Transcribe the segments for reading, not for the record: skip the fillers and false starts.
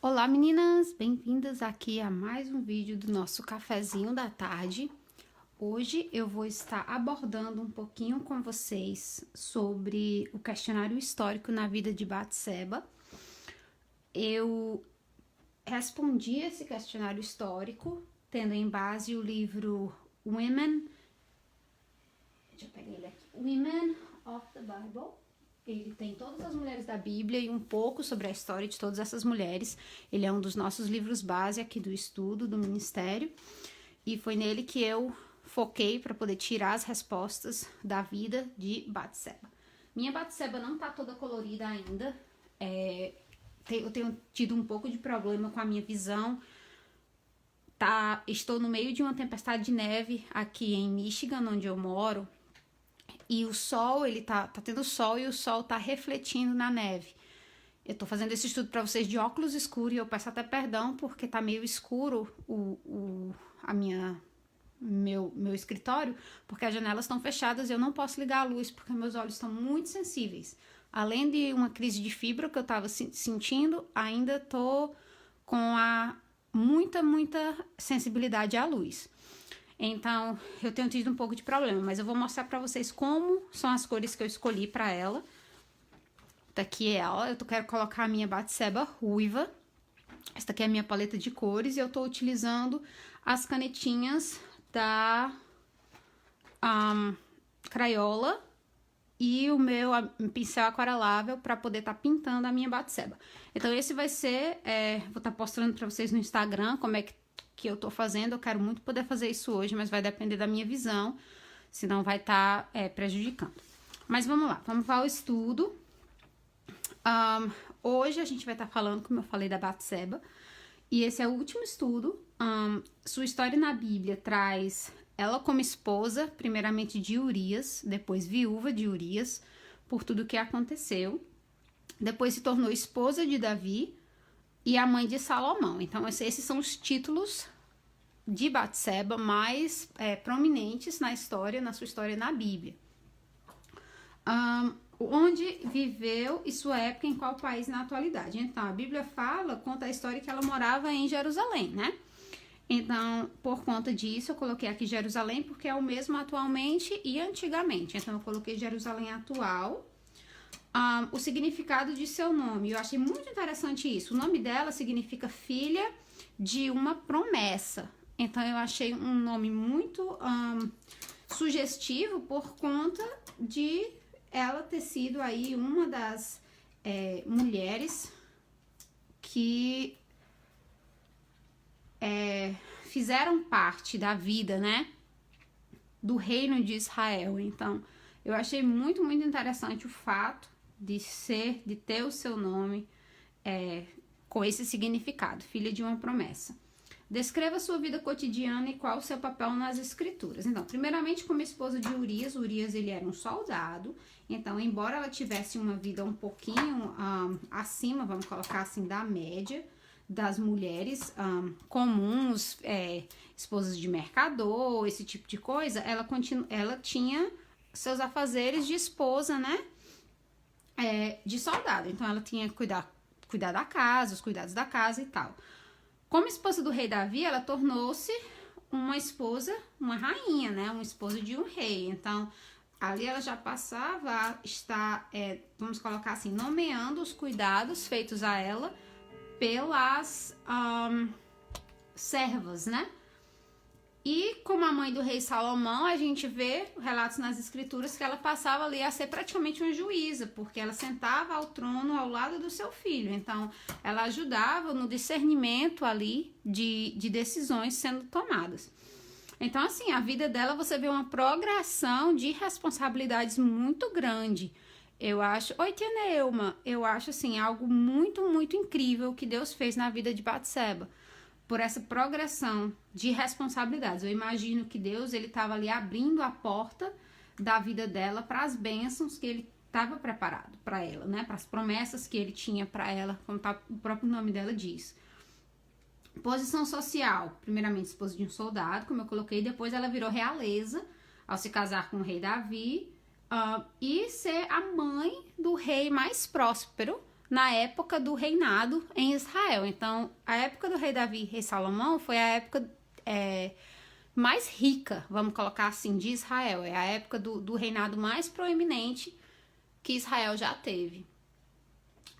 Olá meninas, bem-vindas aqui a mais um vídeo do nosso cafezinho da tarde. Hoje eu vou estar abordando um pouquinho com vocês sobre o questionário histórico na vida de Batseba. Eu respondi esse questionário histórico tendo em base o livro Women of the Bible. Ele tem todas as mulheres da Bíblia e um pouco sobre a história de todas essas mulheres. Ele é um dos nossos livros base aqui do estudo, do ministério. E foi nele que eu foquei para poder tirar as respostas da vida de Batseba. Minha Batseba não tá toda colorida ainda. Eu tenho tido um pouco de problema com a minha visão. Estou no meio de uma tempestade de neve aqui em Michigan, onde eu moro. E o sol, ele tá tendo sol e o sol tá refletindo na neve. Eu tô fazendo esse estudo para vocês de óculos escuros e eu peço até perdão porque tá meio escuro meu escritório, porque as janelas estão fechadas e eu não posso ligar a luz porque meus olhos estão muito sensíveis. Além de uma crise de fibra que eu tava sentindo, ainda tô com muita sensibilidade à luz. Então, eu tenho tido um pouco de problema, mas eu vou mostrar pra vocês como são as cores que eu escolhi pra ela. Daqui é ela, eu quero colocar a minha Batseba ruiva. Esta aqui é a minha paleta de cores e eu tô utilizando as canetinhas da Crayola e o meu pincel aquarelável pra poder estar pintando a minha Batseba. Então, esse vai ser, vou estar postando pra vocês no Instagram como é que eu tô fazendo. Eu quero muito poder fazer isso hoje, mas vai depender da minha visão, senão vai estar prejudicando. Mas vamos lá, vamos ao estudo. Hoje a gente vai estar falando, como eu falei, da Batseba, e esse é o último estudo. Sua história na Bíblia traz ela como esposa, primeiramente de Urias, depois viúva de Urias, por tudo que aconteceu. Depois se tornou esposa de Davi e a mãe de Salomão. Então, esses são os títulos de Batseba mais prominentes na sua história na Bíblia. Onde viveu e sua época, em qual país na atualidade. Então, a Bíblia conta a história que ela morava em Jerusalém, né? Então, por conta disso, eu coloquei aqui Jerusalém, porque é o mesmo atualmente e antigamente. Então, eu coloquei Jerusalém atual. O significado de seu nome, eu achei muito interessante isso. O nome dela significa filha de uma promessa. Então, eu achei um nome muito sugestivo por conta de ela ter sido aí uma das mulheres que fizeram parte da vida, né, do reino de Israel. Então, eu achei muito interessante o fato de ter o seu nome com esse significado, filha de uma promessa. Descreva sua vida cotidiana e qual o seu papel nas escrituras. Então, primeiramente, como esposa de Urias, ele era um soldado. Então, embora ela tivesse uma vida um pouquinho acima, vamos colocar assim, da média das mulheres comuns, esposas de mercador, esse tipo de coisa, ela tinha seus afazeres de esposa, né? De soldado. Então, ela tinha que cuidar da casa, os cuidados da casa e tal. Como esposa do rei Davi, ela tornou-se uma esposa, uma rainha, né? Uma esposa de um rei. Então, ali ela já passava a estar, vamos colocar assim, nomeando os cuidados feitos a ela pelas servas, né? E como a mãe do rei Salomão, a gente vê relatos nas escrituras que ela passava ali a ser praticamente uma juíza, porque ela sentava ao trono ao lado do seu filho. Então, ela ajudava no discernimento ali de decisões sendo tomadas. Então, assim, a vida dela, você vê uma progressão de responsabilidades muito grande. Eu acho, Tia Neuma, eu acho, assim, algo muito incrível que Deus fez na vida de Batseba, por essa progressão de responsabilidades. Eu imagino que Deus, ele estava ali abrindo a porta da vida dela para as bênçãos que ele estava preparado para ela, né? Para as promessas que ele tinha para ela, como o próprio nome dela diz. Posição social, primeiramente esposa de um soldado, como eu coloquei, depois ela virou realeza ao se casar com o rei Davi e ser a mãe do rei mais próspero na época do reinado em Israel. Então, a época do rei Davi e rei Salomão foi a época mais rica, vamos colocar assim, de Israel. É a época do reinado mais proeminente que Israel já teve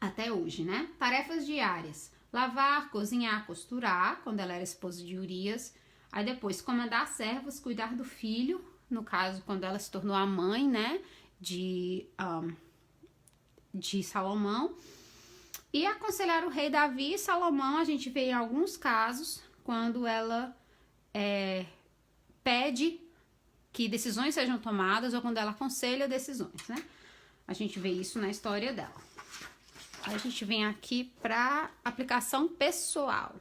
até hoje, né? Tarefas diárias: lavar, cozinhar, costurar, quando ela era esposa de Urias. Aí depois, comandar servas, cuidar do filho, no caso, quando ela se tornou a mãe, né, de Salomão. E aconselhar o rei Davi e Salomão, a gente vê em alguns casos, quando ela pede que decisões sejam tomadas ou quando ela aconselha decisões, né? A gente vê isso na história dela. Aí a gente vem aqui para aplicação pessoal.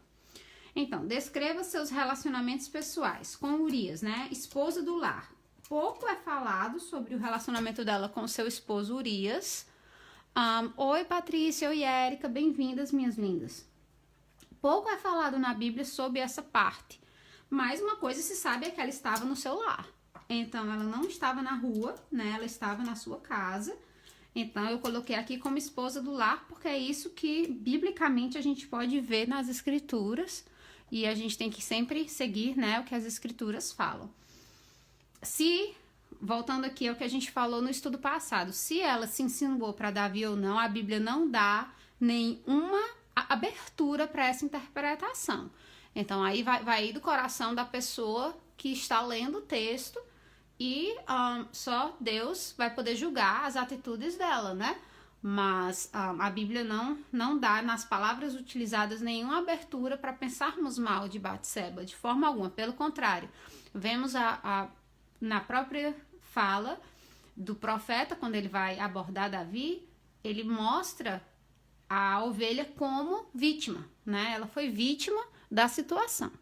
Então, descreva seus relacionamentos pessoais com Urias, né? Esposa do lar. Pouco é falado sobre o relacionamento dela com seu esposo Urias. Oi, Patrícia. Oi, Érica. Bem-vindas, minhas lindas. Pouco é falado na Bíblia sobre essa parte. Mas uma coisa se sabe é que ela estava no seu lar. Então, ela não estava na rua, né? Ela estava na sua casa. Então, eu coloquei aqui como esposa do lar, porque é isso que, biblicamente, a gente pode ver nas escrituras. E a gente tem que sempre seguir, né, o que as escrituras falam. Voltando aqui ao que a gente falou no estudo passado, se ela se insinuou para Davi ou não, a Bíblia não dá nenhuma abertura para essa interpretação. Então, aí vai ir do coração da pessoa que está lendo o texto e só Deus vai poder julgar as atitudes dela, né? Mas a Bíblia não dá, nas palavras utilizadas, nenhuma abertura para pensarmos mal de Batseba, de forma alguma. Pelo contrário, vemos na própria fala do profeta, quando ele vai abordar Davi, ele mostra a ovelha como vítima, né? Ela foi vítima da situação.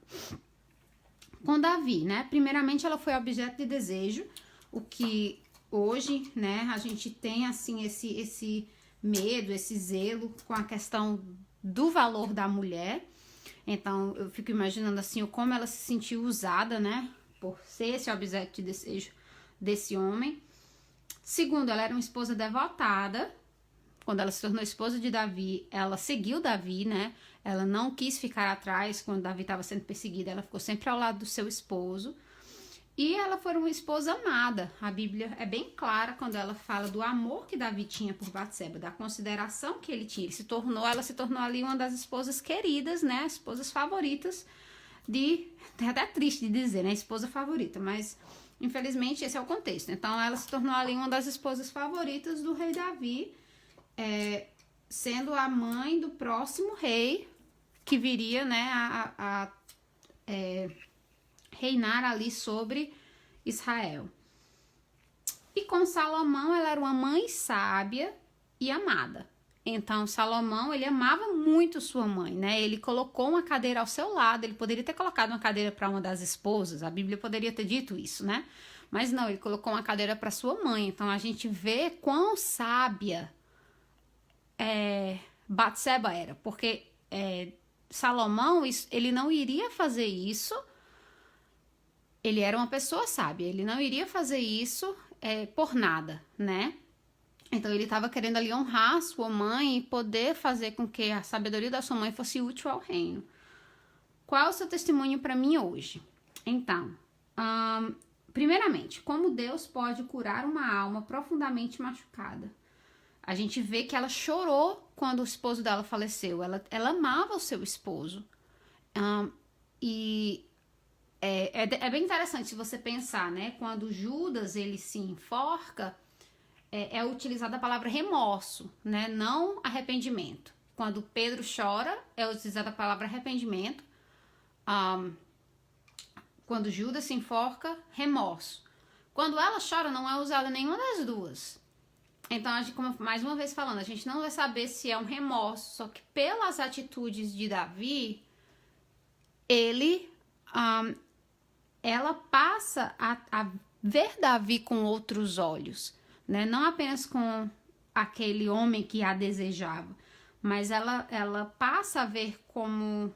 Com Davi, né? Primeiramente, ela foi objeto de desejo, o que hoje, né, a gente tem, assim, esse medo, esse zelo com a questão do valor da mulher. Então, eu fico imaginando, assim, como ela se sentiu usada, né, por ser esse objeto de desejo desse homem. Segundo, ela era uma esposa devotada. Quando ela se tornou esposa de Davi, ela seguiu Davi, né? Ela não quis ficar atrás quando Davi estava sendo perseguido. Ela ficou sempre ao lado do seu esposo. E ela foi uma esposa amada. A Bíblia é bem clara quando ela fala do amor que Davi tinha por Batseba, da consideração que ele tinha. Ela se tornou ali uma das esposas queridas, né? Esposas favoritas é até triste de dizer, né? Esposa favorita, mas infelizmente esse é o contexto. Então ela se tornou ali uma das esposas favoritas do rei Davi, sendo a mãe do próximo rei que viria, né, a reinar ali sobre Israel. E com Salomão, ela era uma mãe sábia e amada. Então, Salomão, ele amava muito sua mãe, né? Ele colocou uma cadeira ao seu lado. Ele poderia ter colocado uma cadeira para uma das esposas. A Bíblia poderia ter dito isso, né? Mas não, ele colocou uma cadeira para sua mãe. Então, a gente vê quão sábia Batseba era. Porque Salomão, ele não iria fazer isso. Ele era uma pessoa sábia. Ele não iria fazer isso por nada, né? Então, ele estava querendo ali honrar a sua mãe e poder fazer com que a sabedoria da sua mãe fosse útil ao reino. Qual é o seu testemunho para mim hoje? Então, primeiramente, como Deus pode curar uma alma profundamente machucada? A gente vê que ela chorou quando o esposo dela faleceu. Ela amava o seu esposo. É bem interessante se você pensar, né? Quando Judas, ele se enforca, é utilizada a palavra remorso, né? Não arrependimento. Quando Pedro chora, é utilizada a palavra arrependimento. Quando Judas se enforca, remorso. Quando ela chora, não é usada nenhuma das duas. Então, como mais uma vez falando, a gente não vai saber se é um remorso, só que pelas atitudes de Davi, ela passa a ver Davi com outros olhos, né? Não apenas com aquele homem que a desejava, mas ela passa a ver como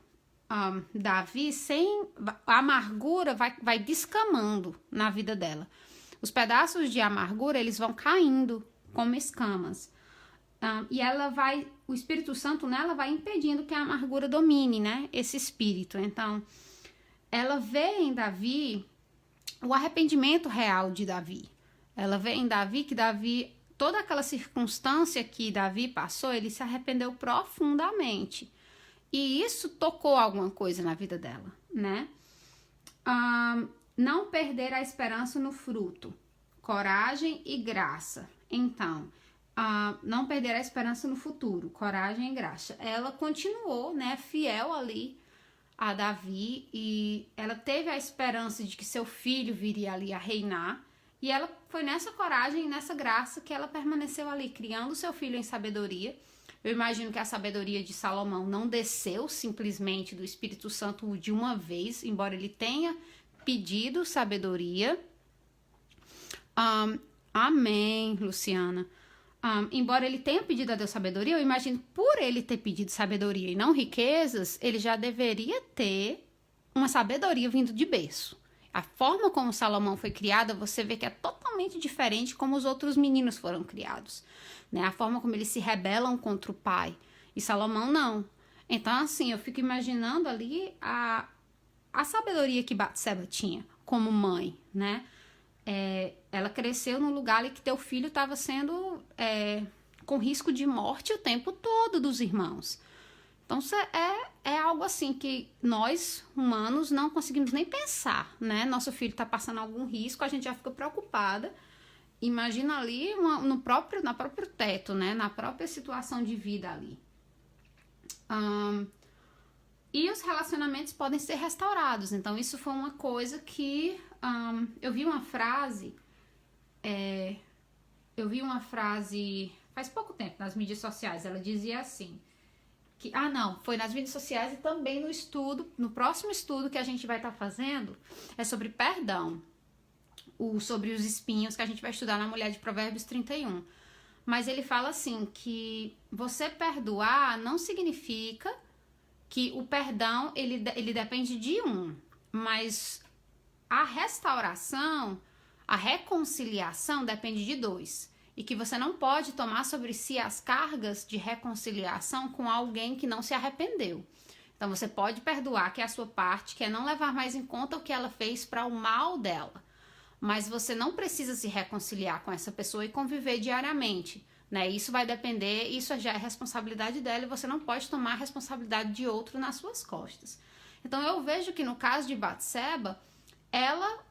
Davi, a amargura vai descamando na vida dela. Os pedaços de amargura, eles vão caindo como escamas. E o Espírito Santo nela vai impedindo que a amargura domine, né? Esse espírito. Então, ela vê em Davi o arrependimento real de Davi. Ela vê em Davi que toda aquela circunstância que Davi passou, ele se arrependeu profundamente. E isso tocou alguma coisa na vida dela, né? Não perder a esperança no fruto, coragem e graça. Então, não perder a esperança no futuro, coragem e graça. Ela continuou, né, fiel ali a Davi, e ela teve a esperança de que seu filho viria ali a reinar, e ela foi nessa coragem e nessa graça que ela permaneceu ali, criando seu filho em sabedoria. Eu imagino que a sabedoria de Salomão não desceu simplesmente do Espírito Santo de uma vez, embora ele tenha pedido sabedoria. Amém, Luciana. Embora ele tenha pedido a Deus sabedoria, eu imagino por ele ter pedido sabedoria e não riquezas, ele já deveria ter uma sabedoria vindo de berço. A forma como Salomão foi criada, você vê que é totalmente diferente como os outros meninos foram criados, né? A forma como eles se rebelam contra o pai. E Salomão não. Então, assim, eu fico imaginando ali a sabedoria que Batseba tinha como mãe, né? Ela cresceu num lugar ali que teu filho estava sendo com risco de morte o tempo todo dos irmãos. Então, é algo assim que nós, humanos, não conseguimos nem pensar, né? Nosso filho está passando algum risco, a gente já fica preocupada. Imagina ali no próprio teto, né? Na própria situação de vida ali. E os relacionamentos podem ser restaurados. Então, isso foi uma coisa que... eu vi uma frase faz pouco tempo nas mídias sociais. Ela dizia assim... foi nas mídias sociais e também no próximo estudo que a gente vai estar fazendo, é sobre perdão. Sobre os espinhos que a gente vai estudar na Mulher de Provérbios 31. Mas ele fala assim, que você perdoar não significa que o perdão, ele depende de mas a restauração, a reconciliação depende de dois. E que você não pode tomar sobre si as cargas de reconciliação com alguém que não se arrependeu. Então você pode perdoar, que é a sua parte, que é não levar mais em conta o que ela fez para o mal dela. Mas você não precisa se reconciliar com essa pessoa e conviver diariamente, né? Isso vai depender, isso já é responsabilidade dela, e você não pode tomar a responsabilidade de outro nas suas costas. Então eu vejo que no caso de Batseba, ela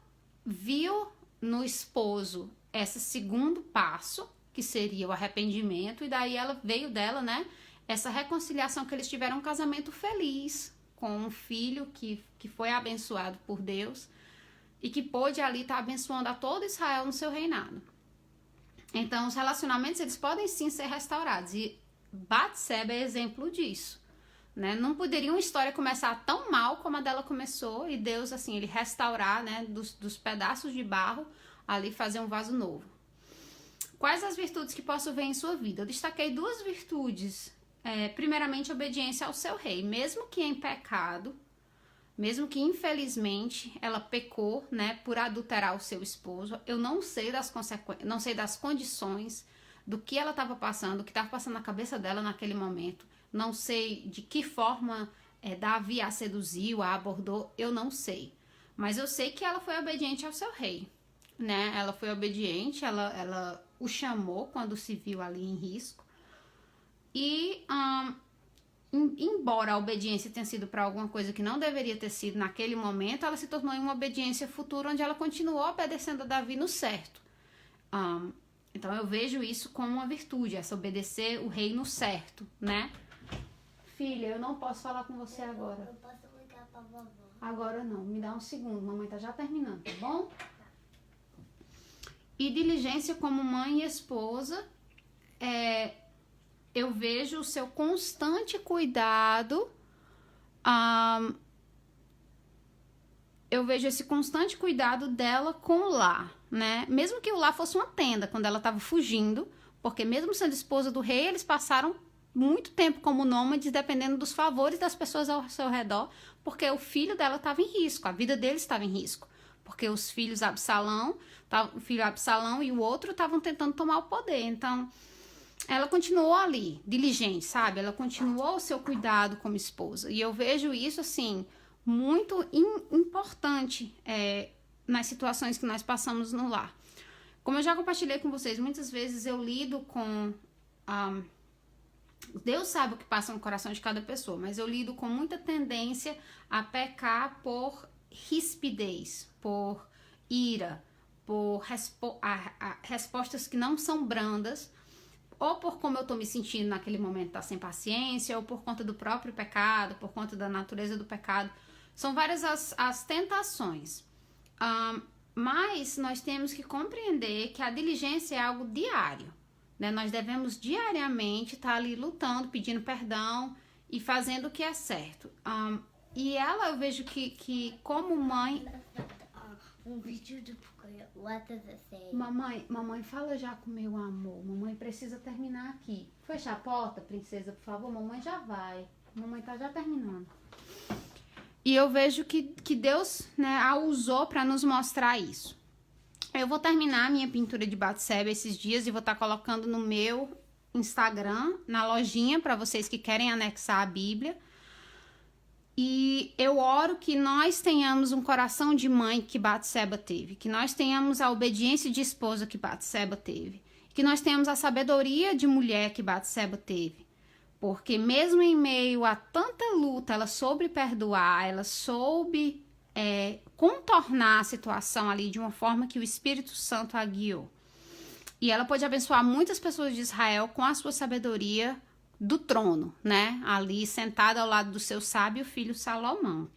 viu no esposo esse segundo passo, que seria o arrependimento, e daí veio dela, né, essa reconciliação, que eles tiveram um casamento feliz, com um filho que foi abençoado por Deus, e que pôde ali estar abençoando a todo Israel no seu reinado. Então, os relacionamentos, eles podem sim ser restaurados, e Batseba é exemplo disso, né? Não poderia uma história começar tão mal como a dela começou, e Deus, assim, ele restaurar, né, dos pedaços de barro, ali fazer um vaso novo. Quais as virtudes que posso ver em sua vida? Eu destaquei 2 virtudes. Primeiramente, obediência ao seu rei, mesmo que em pecado, mesmo que infelizmente ela pecou, né, por adulterar o seu esposo. Eu não sei das consequências, não sei das condições, do que ela estava passando, o que estava passando na cabeça dela naquele momento. Não sei de que forma Davi a seduziu, a abordou, eu não sei. Mas eu sei que ela foi obediente ao seu rei, né? Ela foi obediente, ela o chamou quando se viu ali em risco. E embora a obediência tenha sido para alguma coisa que não deveria ter sido naquele momento, ela se tornou em uma obediência futura, onde ela continuou obedecendo a Davi no certo. Então eu vejo isso como uma virtude, essa obedecer o rei no certo, né? Filha, eu não posso falar com você agora. Eu posso ligar pra vovó. Agora não, me dá um segundo, mamãe tá já terminando, tá bom? E diligência como mãe e esposa, eu vejo o seu constante cuidado, eu vejo esse constante cuidado dela com o lar, né? Mesmo que o lar fosse uma tenda, quando ela estava fugindo, porque mesmo sendo esposa do rei, eles passaram muito tempo como nômades, dependendo dos favores das pessoas ao seu redor, porque o filho dela estava em risco, a vida dele estava em risco, porque os filhos o filho Absalão e o outro estavam tentando tomar o poder. Então, ela continuou ali, diligente, sabe? Ela continuou o seu cuidado como esposa. E eu vejo isso, assim, muito importante nas situações que nós passamos no lar. Como eu já compartilhei com vocês, muitas vezes eu lido com... Deus sabe o que passa no coração de cada pessoa, mas eu lido com muita tendência a pecar por rispidez, por ira, por respostas que não são brandas, ou por como eu tô me sentindo naquele momento, tá sem paciência, ou por conta do próprio pecado, por conta da natureza do pecado. São várias as tentações. Mas nós temos que compreender que a diligência é algo diário, né? Nós devemos diariamente estar ali lutando, pedindo perdão e fazendo o que é certo. E ela, eu vejo que como mãe... Mamãe, fala já com meu amor. Mamãe precisa terminar aqui. Fecha a porta, princesa, por favor. Mamãe já vai. Mamãe tá já terminando. E eu vejo que Deus, né, a usou para nos mostrar isso. Eu vou terminar a minha pintura de Batseba esses dias e vou estar colocando no meu Instagram, na lojinha, para vocês que querem anexar a Bíblia. E eu oro que nós tenhamos um coração de mãe que Batseba teve, que nós tenhamos a obediência de esposa que Batseba teve, que nós tenhamos a sabedoria de mulher que Batseba teve. Porque mesmo em meio a tanta luta, ela soube perdoar, ela soube contornar a situação ali de uma forma que o Espírito Santo a guiou. E ela pôde abençoar muitas pessoas de Israel com a sua sabedoria do trono, né? Ali sentada ao lado do seu sábio filho Salomão.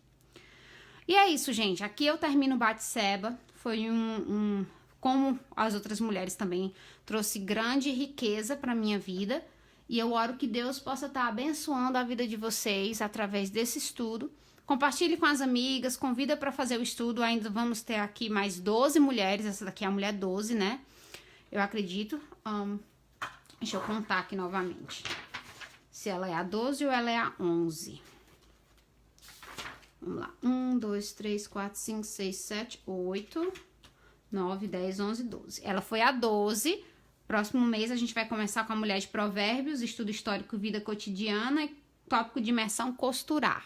E é isso, gente. Aqui eu termino Batseba. Foi como as outras mulheres também, trouxe grande riqueza para minha vida. E eu oro que Deus possa estar abençoando a vida de vocês através desse estudo. Compartilhe com as amigas, convida para fazer o estudo. Ainda vamos ter aqui mais 12 mulheres. Essa daqui é a mulher 12, né? Eu acredito. Deixa eu contar aqui novamente. Se ela é a 12 ou ela é a 11. Vamos lá. 1, 2, 3, 4, 5, 6, 7, 8, 9, 10, 11, 12. Ela foi a 12. Próximo mês a gente vai começar com a mulher de Provérbios, estudo histórico, vida cotidiana e tópico de imersão, costurar.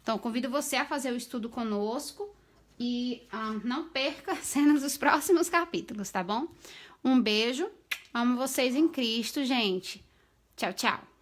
Então, convido você a fazer o estudo conosco e não perca cenas dos próximos capítulos, tá bom? Um beijo, amo vocês em Cristo, gente. Tchau, tchau.